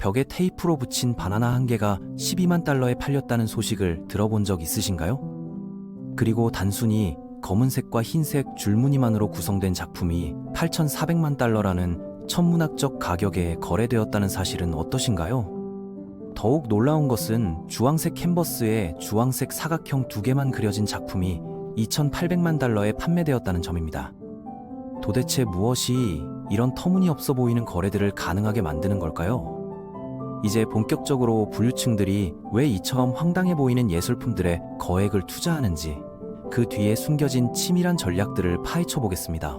벽에 테이프로 붙인 바나나 한 개가 12만 달러에 팔렸다는 소식을 들어본 적 있으신가요? 그리고 단순히 검은색과 흰색 줄무늬만으로 구성된 작품이 8,400만 달러라는 천문학적 가격에 거래되었다는 사실은 어떠신가요? 더욱 놀라운 것은 주황색 캔버스에 주황색 사각형 2개만 그려진 작품이 2,800만 달러에 판매되었다는 점입니다. 도대체 무엇이 이런 터무니없어 보이는 거래들을 가능하게 만드는 걸까요? 이제 본격적으로 부유층들이 왜 이처럼 황당해 보이는 예술품들에 거액을 투자하는지, 그 뒤에 숨겨진 치밀한 전략들을 파헤쳐 보겠습니다.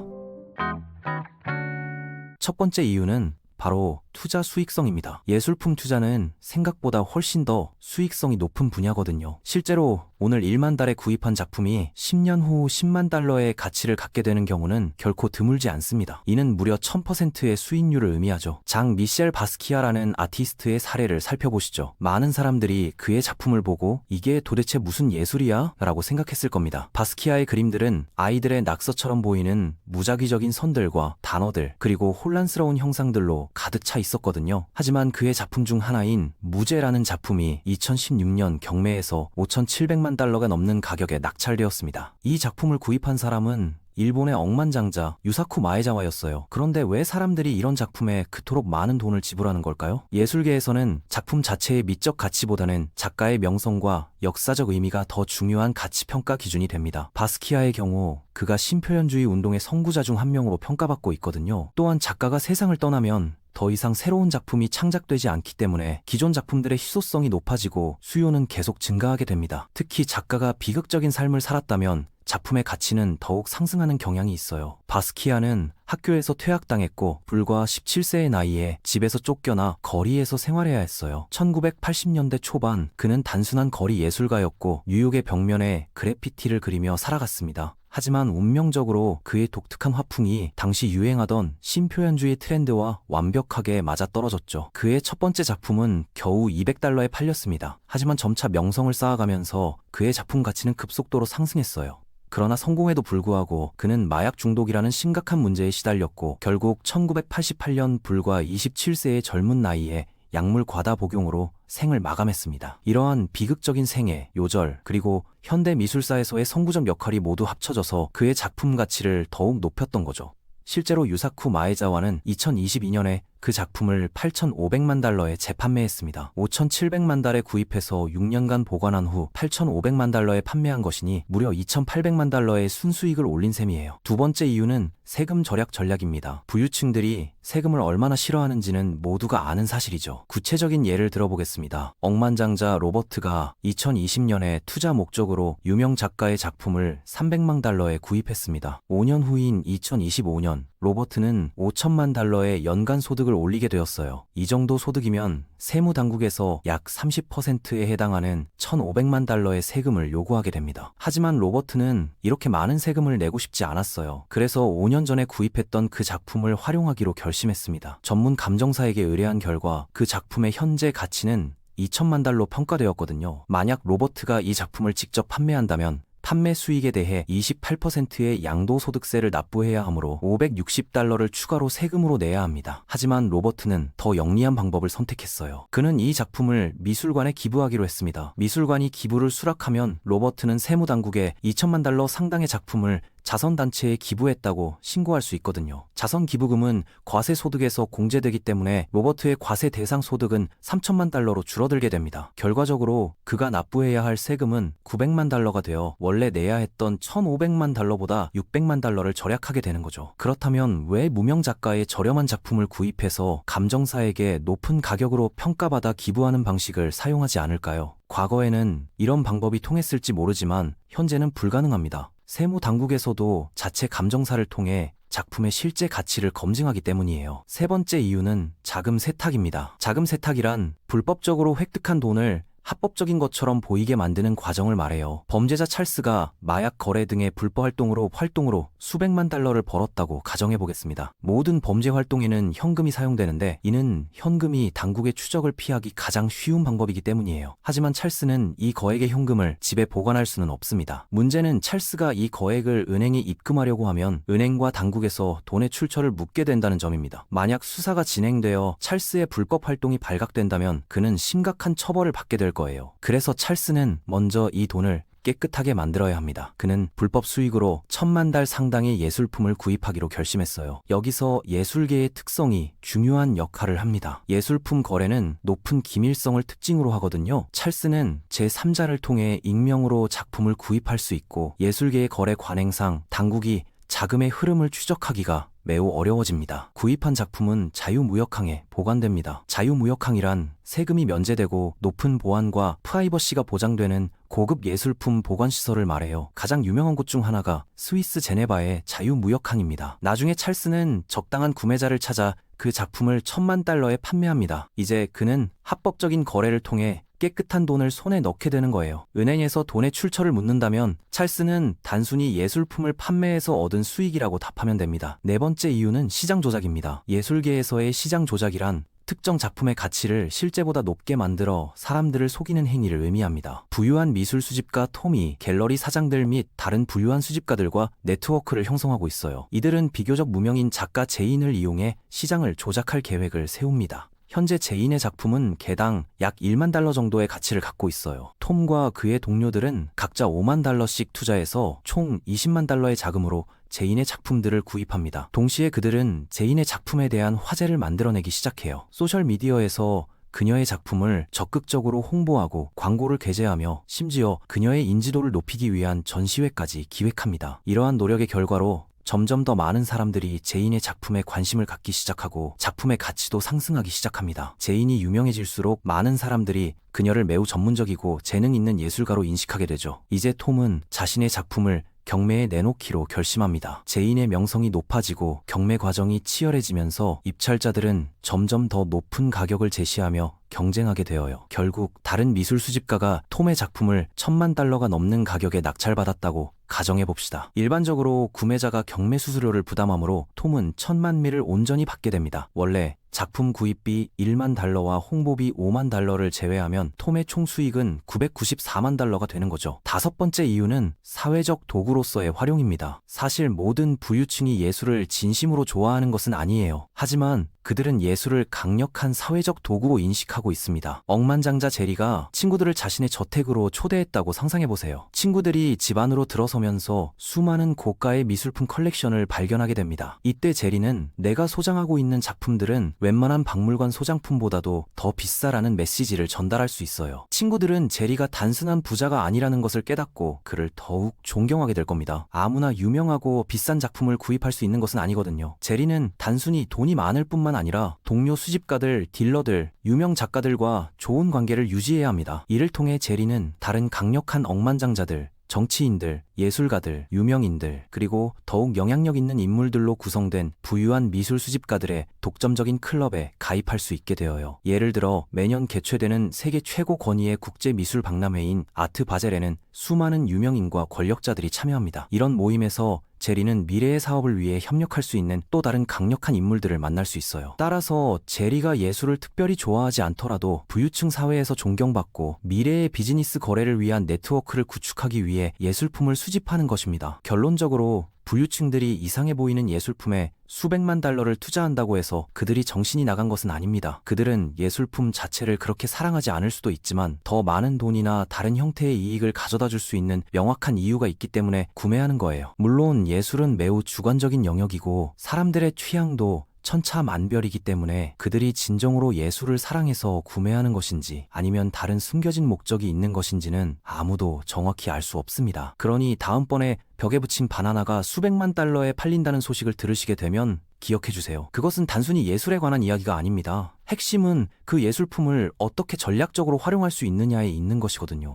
첫 번째 이유는 바로 투자 수익성입니다. 예술품 투자는 생각보다 훨씬 더 수익성이 높은 분야거든요. 실제로 오늘 1만 달에 구입한 작품이 10년 후 10만 달러의 가치를 갖게 되는 경우는 결코 드물지 않습니다. 이는 무려 1000%의 수익률을 의미하죠. 장 미셸 바스키아라는 아티스트의 사례를 살펴보시죠. 많은 사람들이 그의 작품을 보고 이게 도대체 무슨 예술이야? 라고 생각했을 겁니다. 바스키아의 그림들은 아이들의 낙서처럼 보이는 무작위적인 선들과 단어들, 그리고 혼란스러운 형상들로 가득 차 있었거든요. 하지만 그의 작품 중 하나인 무제라는 작품이 2016년 경매에서 5,700만 달러가 넘는 가격에 낙찰되었습니다. 이 작품을 구입한 사람은 일본의 억만장자 유사쿠 마에자와였어요. 그런데 왜 사람들이 이런 작품에 그토록 많은 돈을 지불하는 걸까요? 예술계에서는 작품 자체의 미적 가치보다는 작가의 명성과 역사적 의미가 더 중요한 가치평가 기준이 됩니다. 바스키아의 경우 그가 신표현주의 운동의 선구자 중 한 명으로 평가받고 있거든요. 또한 작가가 세상을 떠나면 더 이상 새로운 작품이 창작되지 않기 때문에 기존 작품들의 희소성이 높아지고 수요는 계속 증가하게 됩니다. 특히 작가가 비극적인 삶을 살았다면 작품의 가치는 더욱 상승하는 경향이 있어요. 바스키아는 학교에서 퇴학당했고 불과 17세의 나이에 집에서 쫓겨나 거리에서 생활해야 했어요. 1980년대 초반 그는 단순한 거리 예술가였고 뉴욕의 벽면에 그래피티를 그리며 살아갔습니다. 하지만 운명적으로 그의 독특한 화풍이 당시 유행하던 신표현주의 트렌드와 완벽하게 맞아떨어졌죠. 그의 첫 번째 작품은 겨우 200달러에 팔렸습니다. 하지만 점차 명성을 쌓아가면서 그의 작품 가치는 급속도로 상승했어요. 그러나 성공에도 불구하고 그는 마약 중독이라는 심각한 문제에 시달렸고 결국 1988년 불과 27세의 젊은 나이에 약물 과다 복용으로 생을 마감했습니다. 이러한 비극적인 생애, 요절, 그리고 현대 미술사에서의 선구적 역할이 모두 합쳐져서 그의 작품 가치를 더욱 높였던 거죠. 실제로 유사쿠 마에자와는 2022년에 그 작품을 8,500만 달러에 재판매했습니다. 5,700만 달에 구입해서 6년간 보관한 후 8,500만 달러에 판매한 것이니 무려 2,800만 달러의 순수익을 올린 셈이에요. 두 번째 이유는 세금 절약 전략입니다. 부유층들이 세금을 얼마나 싫어하는지는 모두가 아는 사실이죠. 구체적인 예를 들어보겠습니다. 억만장자 로버트가 2020년에 투자 목적으로 유명 작가의 작품을 300만 달러에 구입했습니다. 5년 후인 2025년 로버트는 5천만 달러의 연간 소득을 올리게 되었어요. 이 정도 소득이면 세무당국에서 약 30%에 해당하는 1,500만 달러의 세금을 요구하게 됩니다. 하지만 로버트는 이렇게 많은 세금을 내고 싶지 않았어요. 그래서 5년 전에 구입했던 그 작품을 활용하기로 결심했습니다. 전문 감정사에게 의뢰한 결과 그 작품의 현재 가치는 2천만 달러 평가되었거든요. 만약 로버트가 이 작품을 직접 판매한다면 판매 수익에 대해 28%의 양도소득세를 납부해야 하므로 560달러를 추가로 세금으로 내야 합니다. 하지만 로버트는 더 영리한 방법을 선택했어요. 그는 이 작품을 미술관에 기부하기로 했습니다. 미술관이 기부를 수락하면 로버트는 세무당국에 2천만 달러 상당의 작품을 자선단체에 기부했다고 신고할 수 있거든요. 자선기부금은 과세소득에서 공제되기 때문에 로버트의 과세 대상 소득은 3천만 달러로 줄어들게 됩니다. 결과적으로 그가 납부해야 할 세금은 900만 달러가 되어 원래 내야 했던 1,500만 달러보다 600만 달러를 절약하게 되는 거죠. 그렇다면 왜 무명 작가의 저렴한 작품을 구입해서 감정사에게 높은 가격으로 평가받아 기부하는 방식을 사용하지 않을까요? 과거에는 이런 방법이 통했을지 모르지만 현재는 불가능합니다. 세무당국에서도 자체 감정사를 통해 작품의 실제 가치를 검증하기 때문이에요. 세 번째 이유는 자금 세탁입니다. 자금 세탁이란 불법적으로 획득한 돈을 합법적인 것처럼 보이게 만드는 과정을 말해요. 범죄자 찰스가 마약 거래 등의 불법 활동으로 수백만 달러를 벌었다고 가정해 보겠습니다. 모든 범죄 활동에는 현금이 사용되는데 이는 현금이 당국의 추적을 피하기 가장 쉬운 방법이기 때문이에요. 하지만 찰스는 이 거액의 현금을 집에 보관할 수는 없습니다. 문제는 찰스가 이 거액을 은행에 입금하려고 하면 은행과 당국에서 돈의 출처를 묻게 된다는 점입니다. 만약 수사가 진행되어 찰스의 불법 활동이 발각된다면 그는 심각한 처벌을 받게 될 거예요. 그래서 찰스는 먼저 이 돈을 깨끗하게 만들어야 합니다. 그는 불법 수익으로 1,000만 달러 상당의 예술품을 구입하기로 결심했어요. 여기서 예술계의 특성이 중요한 역할을 합니다. 예술품 거래는 높은 기밀성을 특징으로 하거든요. 찰스는 제3자를 통해 익명으로 작품을 구입할 수 있고 예술계의 거래 관행상 당국이 자금의 흐름을 추적하기가 매우 어려워집니다. 구입한 작품은 자유무역항에 보관됩니다. 자유무역항이란 세금이 면제되고 높은 보안과 프라이버시가 보장되는 고급 예술품 보관시설을 말해요. 가장 유명한 곳 중 하나가 스위스 제네바의 자유무역항입니다. 나중에 찰스는 적당한 구매자를 찾아 그 작품을 1,000만 달러에 판매합니다. 이제 그는 합법적인 거래를 통해 깨끗한 돈을 손에 넣게 되는 거예요. 은행에서 돈의 출처를 묻는다면 찰스는 단순히 예술품을 판매해서 얻은 수익이라고 답하면 됩니다. 네 번째 이유는 시장 조작입니다. 예술계에서의 시장 조작이란 특정 작품의 가치를 실제보다 높게 만들어 사람들을 속이는 행위를 의미합니다. 부유한 미술 수집가 톰이 갤러리 사장들 및 다른 부유한 수집가들과 네트워크를 형성하고 있어요. 이들은 비교적 무명인 작가 제인을 이용해 시장을 조작할 계획을 세웁니다. 현재 제인의 작품은 개당 약 1만 달러 정도의 가치를 갖고 있어요. 톰과 그의 동료들은 각자 5만 달러씩 투자해서 총 20만 달러의 자금으로 제인의 작품들을 구입합니다. 동시에 그들은 제인의 작품에 대한 화제를 만들어내기 시작해요. 소셜미디어에서 그녀의 작품을 적극적으로 홍보하고 광고를 게재하며 심지어 그녀의 인지도를 높이기 위한 전시회까지 기획합니다. 이러한 노력의 결과로 점점 더 많은 사람들이 제인의 작품에 관심을 갖기 시작하고 작품의 가치도 상승하기 시작합니다. 제인이 유명해질수록 많은 사람들이 그녀를 매우 전문적이고 재능 있는 예술가로 인식하게 되죠. 이제 톰은 자신의 작품을 경매에 내놓기로 결심합니다. 제인의 명성이 높아지고 경매 과정이 치열해지면서 입찰자들은 점점 더 높은 가격을 제시하며 경쟁하게 되어요. 결국 다른 미술 수집가가 톰의 작품을 1,000만 달러가 넘는 가격에 낙찰받았다고 가정해봅시다. 일반적으로 구매자가 경매 수수료를 부담하므로 톰은 1,000만 미를 온전히 받게 됩니다. 원래 작품 구입비 1만 달러와 홍보비 5만 달러를 제외하면 톰의 총 수익은 994만 달러가 되는 거죠. 다섯 번째 이유는 사회적 도구로서의 활용입니다. 사실 모든 부유층이 예술을 진심으로 좋아하는 것은 아니에요. 하지만 그들은 예술을 강력한 사회적 도구로 인식하고 있습니다. 억만장자 제리가 친구들을 자신의 저택으로 초대했다고 상상해보세요. 친구들이 집 안으로 들어서면서 수많은 고가의 미술품 컬렉션을 발견하게 됩니다. 이때 제리는 내가 소장하고 있는 작품들은 웬만한 박물관 소장품보다도 더 비싸라는 메시지를 전달할 수 있어요. 친구들은 제리가 단순한 부자가 아니라는 것을 깨닫고 그를 더욱 존경하게 될 겁니다. 아무나 유명하고 비싼 작품을 구입할 수 있는 것은 아니거든요. 제리는 단순히 돈이 많을 뿐만 아니라 동료 수집가들, 딜러들, 유명 작가들과 좋은 관계를 유지해야 합니다. 이를 통해 제리는 다른 강력한 억만장자들, 정치인들, 예술가들, 유명인들, 그리고 더욱 영향력 있는 인물들로 구성된 부유한 미술 수집가들의 독점적인 클럽에 가입할 수 있게 되어요. 예를 들어 매년 개최되는 세계 최고 권위의 국제 미술 박람회인 아트 바젤에는 수많은 유명인과 권력자들이 참여합니다. 이런 모임에서 제리는 미래의 사업을 위해 협력할 수 있는 또 다른 강력한 인물들을 만날 수 있어요. 따라서 제리가 예술을 특별히 좋아하지 않더라도 부유층 사회에서 존경받고 미래의 비즈니스 거래를 위한 네트워크를 구축하기 위해 예술품을 수집하는 것입니다. 결론적으로 부유층들이 이상해 보이는 예술품에 수백만 달러를 투자한다고 해서 그들이 정신이 나간 것은 아닙니다. 그들은 예술품 자체를 그렇게 사랑하지 않을 수도 있지만 더 많은 돈이나 다른 형태의 이익을 가져다 줄 수 있는 명확한 이유가 있기 때문에 구매하는 거예요. 물론 예술은 매우 주관적인 영역이고 사람들의 취향도 천차만별이기 때문에 그들이 진정으로 예술을 사랑해서 구매하는 것인지 아니면 다른 숨겨진 목적이 있는 것인지는 아무도 정확히 알 수 없습니다. 그러니 다음번에 벽에 붙인 바나나가 수백만 달러에 팔린다는 소식을 들으시게 되면 기억해주세요. 그것은 단순히 예술에 관한 이야기가 아닙니다. 핵심은 그 예술품을 어떻게 전략적으로 활용할 수 있느냐에 있는 것이거든요.